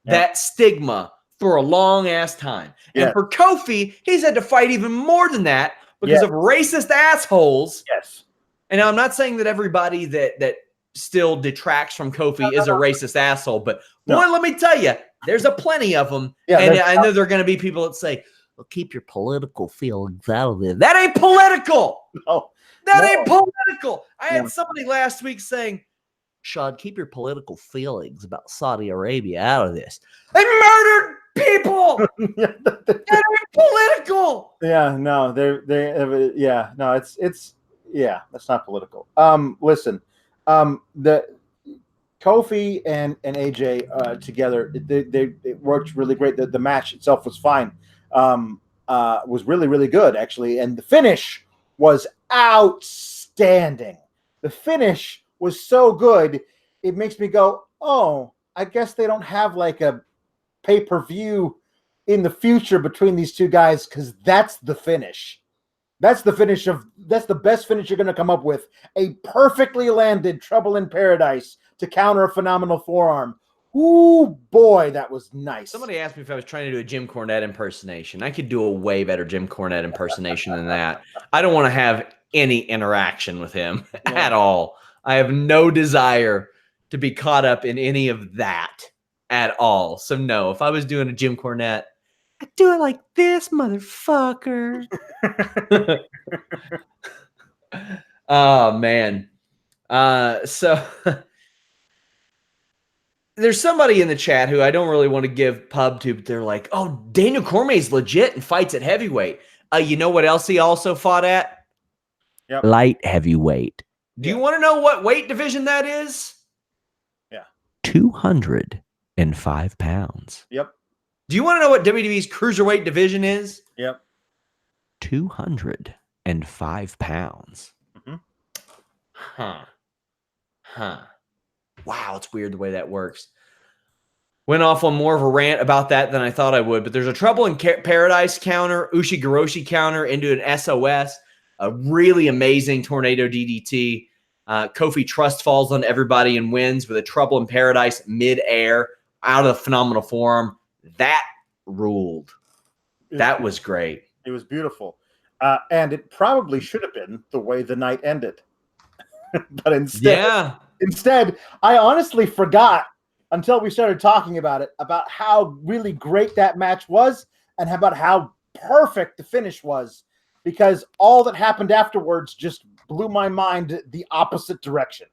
that stigma for a long ass time. And for Kofi, he's had to fight even more than that because of racist assholes. Yes. And I'm not saying that everybody that still detracts from Kofi is a racist asshole, but boy, let me tell you, there's a plenty of them. Yeah, and I know there are going to be people that say, well, keep your political feelings out of it. That ain't political. No. That ain't political. I had somebody last week saying, Sean, keep your political feelings about Saudi Arabia out of this. They murdered people. That ain't political. Yeah, no, that's not political. Listen, the Kofi and AJ together, they worked really great. The match itself was fine. Was really, really good, actually. And the finish was outstanding. The finish was so good, it makes me go, oh, I guess they don't have like a pay-per-view in the future between these two guys, because that's the finish. That's the best finish you're going to come up with. A perfectly landed Trouble in Paradise to counter a phenomenal forearm. Ooh, boy, that was nice. Somebody asked me if I was trying to do a Jim Cornette impersonation. I could do a way better Jim Cornette impersonation than that. I don't want to have any interaction with him at all. I have no desire to be caught up in any of that at all. So no, if I was doing a Jim Cornette, I'd do it like this, motherfucker. Oh, man. So there's somebody in the chat who I don't really want to give pub to, but they're like, oh, Daniel Cormier's legit and fights at heavyweight. You know what else he also fought at? Yep. Light heavyweight. Do you want to know what weight division that is? Yeah. 205 pounds. Yep. Do you want to know what WWE's cruiserweight division is? Yep. 205 pounds. Mm-hmm. Huh. Wow, it's weird the way that works. Went off on more of a rant about that than I thought I would, but there's a Trouble in Paradise counter, Ushigoroshi counter into an SOS, a really amazing tornado DDT. Kofi trust falls on everybody and wins with a Trouble in Paradise mid-air out of phenomenal form. That ruled. That was great. It was beautiful. And it probably should have been the way the night ended. But instead, I honestly forgot until we started talking about it, about how really great that match was and about how perfect the finish was, because all that happened afterwards just blew my mind the opposite direction.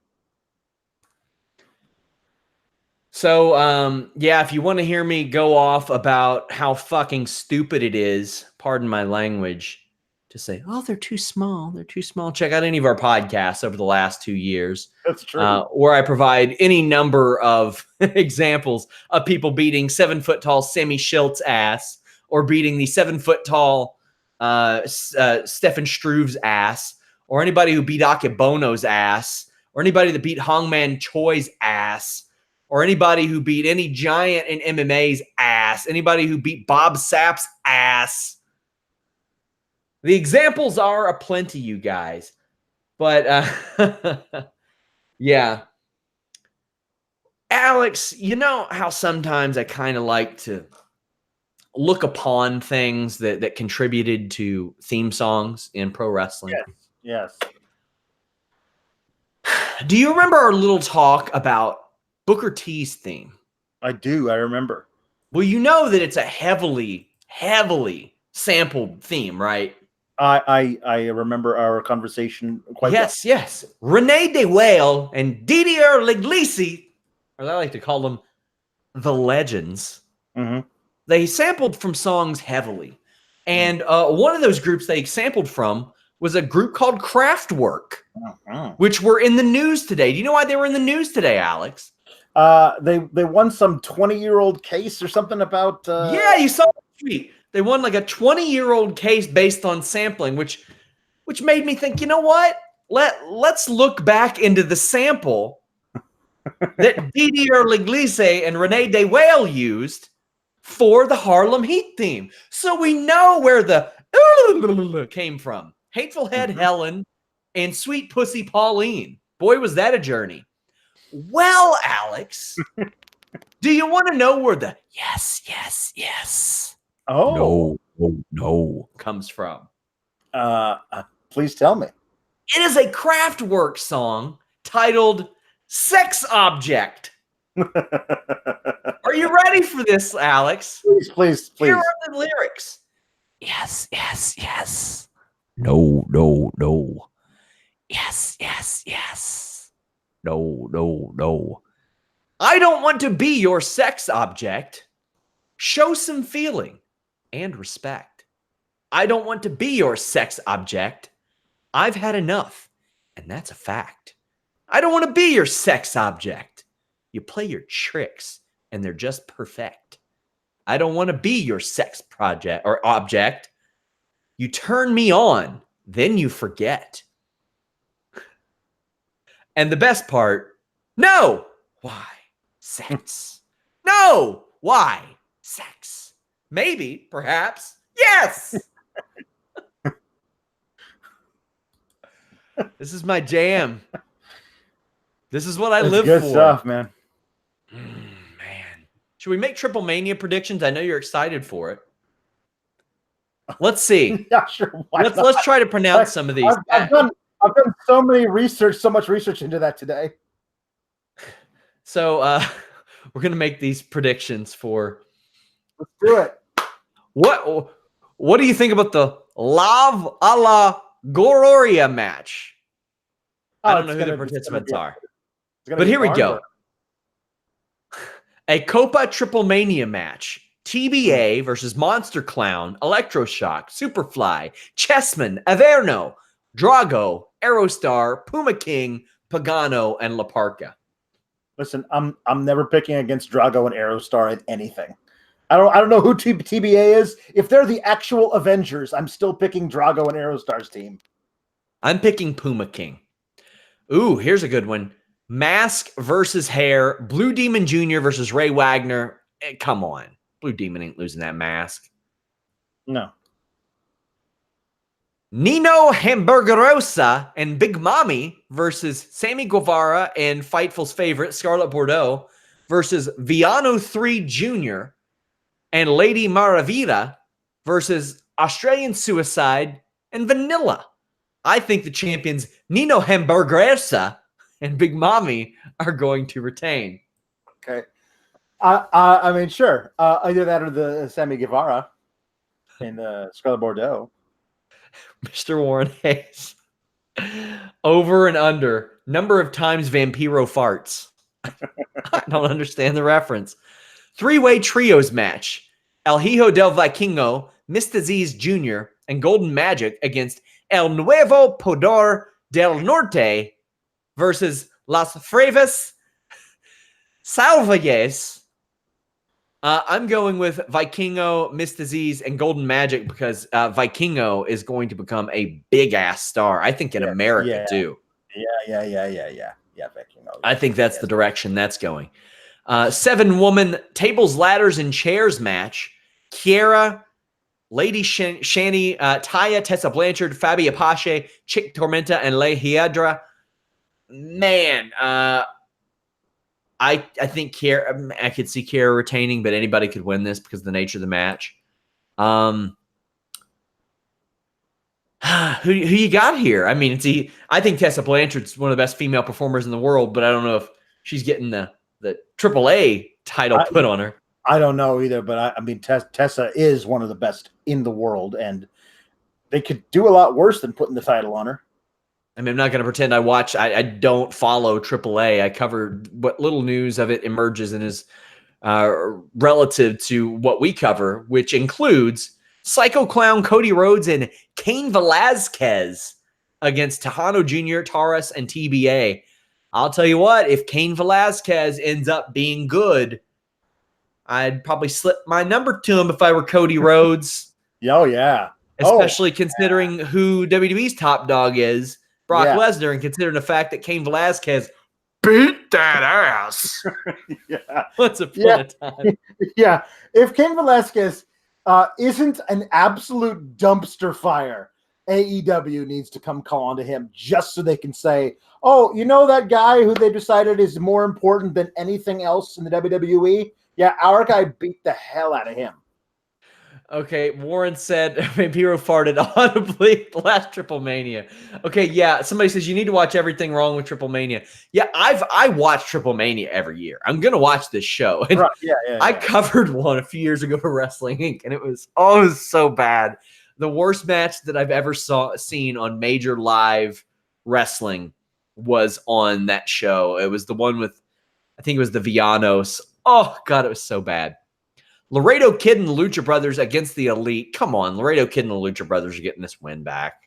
So, yeah, if you want to hear me go off about how fucking stupid it is, pardon my language, to say, oh, they're too small. They're too small. Check out any of our podcasts over the last 2 years. That's true. Where I provide any number of examples of people beating 7-foot-tall Sammy Schilt's ass, or beating the 7-foot-tall Stefan Struve's ass, or anybody who beat Akebono's ass, or anybody that beat Hongman Choi's ass, or anybody who beat any giant in MMA's ass, anybody who beat Bob Sapp's ass. The examples are aplenty, you guys. But, yeah. Alex, you know how sometimes I kind of like to look upon things that contributed to theme songs in pro wrestling? Yes. Do you remember our little talk about Booker T's theme? I do. I remember. Well, you know that it's a heavily sampled theme, right? I remember our conversation quite well. Yes. Renee DeWale and Didier Leglisi, or I like to call them the Legends, they sampled from songs heavily. And one of those groups they sampled from was a group called Kraftwerk, which were in the news today. Do you know why they were in the news today, Alex? They won some 20-year-old case or something about... Yeah, you saw the tweet. They won like a 20-year-old case based on sampling, which made me think, you know what? Let's look back into the sample that Didier Leglisi and Renee DeWale used for the Harlem Heat theme. So we know where the came from. Hateful Head Helen and Sweet Pussy Pauline. Boy, was that a journey. Well, Alex, do you want to know where the yes no comes from? Please tell me. It is a Kraftwerk song titled Sex Object. Are you ready for this, Alex? Please. Here are the lyrics. Yes. No. Yes. No. I don't want to be your sex object. Show some feeling and respect. I don't want to be your sex object. I've had enough, and that's a fact. I don't want to be your sex object. You play your tricks, and they're just perfect. I don't want to be your sex project or object. You turn me on, then you forget. And the best part, no. Why? Sex. No. Why? Sex. Maybe, perhaps. Yes. This is my jam. This is what I live for. Good stuff, man. Man. Should we make TripleMania predictions? I know you're excited for it. Let's see. Yeah, sure. Let's try to pronounce some of these. I've done so much research into that today. So we're gonna make these predictions for. Let's do it. What do you think about the Lav a la Gororia match? I don't know who the participants are. But here we go. A Copa TripleMania match. TBA versus Monster Clown, Electroshock, Superfly, Chessman, Averno, Drago, Aerostar, Puma King, Pagano, and La Parka. Listen, I'm never picking against Drago and Aerostar in anything. I don't know who TBA is. If they're the actual Avengers, I'm still picking Drago and Aerostar's team. I'm picking Puma King. Ooh, here's a good one. Mask versus Hair, Blue Demon Jr. versus Ray Wagner, Come on. Blue Demon ain't losing that mask. No. Nino Hamburgerosa and Big Mommy versus Sammy Guevara and Fightful's favorite, Scarlett Bordeaux, versus Viano 3 Jr. and Lady Maravilla versus Australian Suicide and Vanilla. I think the champions Nino Hamburgerosa and Big Mommy are going to retain. Okay. I mean, sure. Either that or the Sammy Guevara and Scarlett Bordeaux. Mr. Warren Hayes. Over and under. Number of times Vampiro farts. I don't understand the reference. 3-way trios match. El Hijo del Vikingo, Mr. Aziz Jr., and Golden Magic against El Nuevo Poder del Norte versus Las Freves Salvajes. I'm going with Vikingo, Mr. Aziz, and Golden Magic because Vikingo is going to become a big-ass star. I think in America, too. Yeah, Vikingo. I think that's the direction that's going. 7-woman tables, ladders, and chairs match. Kiera, Lady Shani, Taya, Tessa Blanchard, Fabi Apache, Chick Tormenta, and Le Hiedra. Man, I think Kiera, I could see Kiera retaining, but anybody could win this because of the nature of the match. Who you got here? I mean, I think Tessa Blanchard's one of the best female performers in the world, but I don't know if she's getting the AAA title put on her. I don't know either, but I mean, Tessa is one of the best in the world, and they could do a lot worse than putting the title on her. I mean, I'm not going to pretend I don't follow AAA. I covered what little news of it emerges and is relative to what we cover, which includes Psycho Clown Cody Rhodes and Cain Velasquez against Tejano Jr., Taurus, and TBA. I'll tell you what, if Cain Velasquez ends up being good, I'd probably slip my number to him if I were Cody Rhodes. Oh, yeah. Especially considering who WWE's top dog is, Brock Lesnar, and considering the fact that Cain Velasquez beat that ass. What's a fun time? Yeah. If Cain Velasquez isn't an absolute dumpster fire, AEW needs to come call on to him just so they can say, oh, you know that guy who they decided is more important than anything else in the WWE? Yeah, our guy beat the hell out of him. Okay, Warren said Vampiro farted audibly last TripleMania. Okay, yeah, somebody says you need to watch Everything Wrong with TripleMania. Yeah, I watch TripleMania every year. I'm going to watch this show. And I covered one a few years ago for Wrestling Inc., and it was so bad. The worst match that I've ever seen on major live wrestling was on that show. It was the one with, I think it was the Villanos. Oh, God, it was so bad. Laredo Kid and the Lucha Brothers against the Elite. Come on, Laredo Kid and the Lucha Brothers are getting this win back.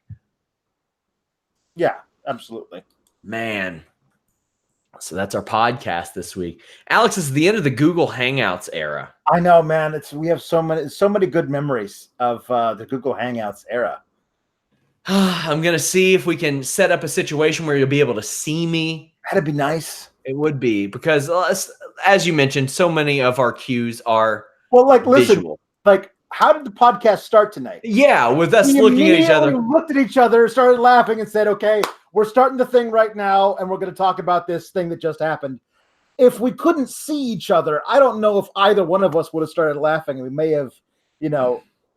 Yeah, absolutely. Man. So that's our podcast this week. Alex, this is the end of the Google Hangouts era. I know, man. We have so many good memories of the Google Hangouts era. I'm going to see if we can set up a situation where you'll be able to see me. That'd be nice. It would be, because as you mentioned, so many of our cues are listen, visual. How did the podcast start tonight? Yeah, with us looking at each other. We looked at each other, started laughing, and said, okay, we're starting the thing right now, and we're going to talk about this thing that just happened. If we couldn't see each other, I don't know if either one of us would have started laughing. We may have,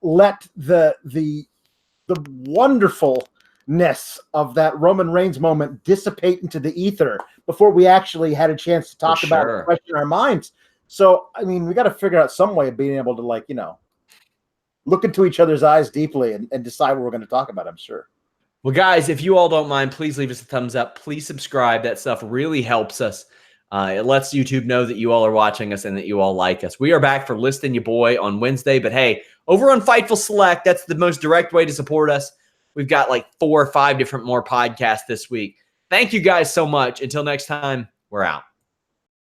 let the wonderfulness of that Roman Reigns moment dissipate into the ether before we actually had a chance to talk about it fresh in our minds. So, I mean, we got to figure out some way of being able to, look into each other's eyes deeply and decide what we're going to talk about, I'm sure. Well, guys, if you all don't mind, please leave us a thumbs up. Please subscribe. That stuff really helps us. It lets YouTube know that you all are watching us and that you all like us. We are back for Listing Your Boy on Wednesday. But, hey, over on Fightful Select, that's the most direct way to support us. We've got 4 or 5 different more podcasts this week. Thank you guys so much. Until next time, we're out.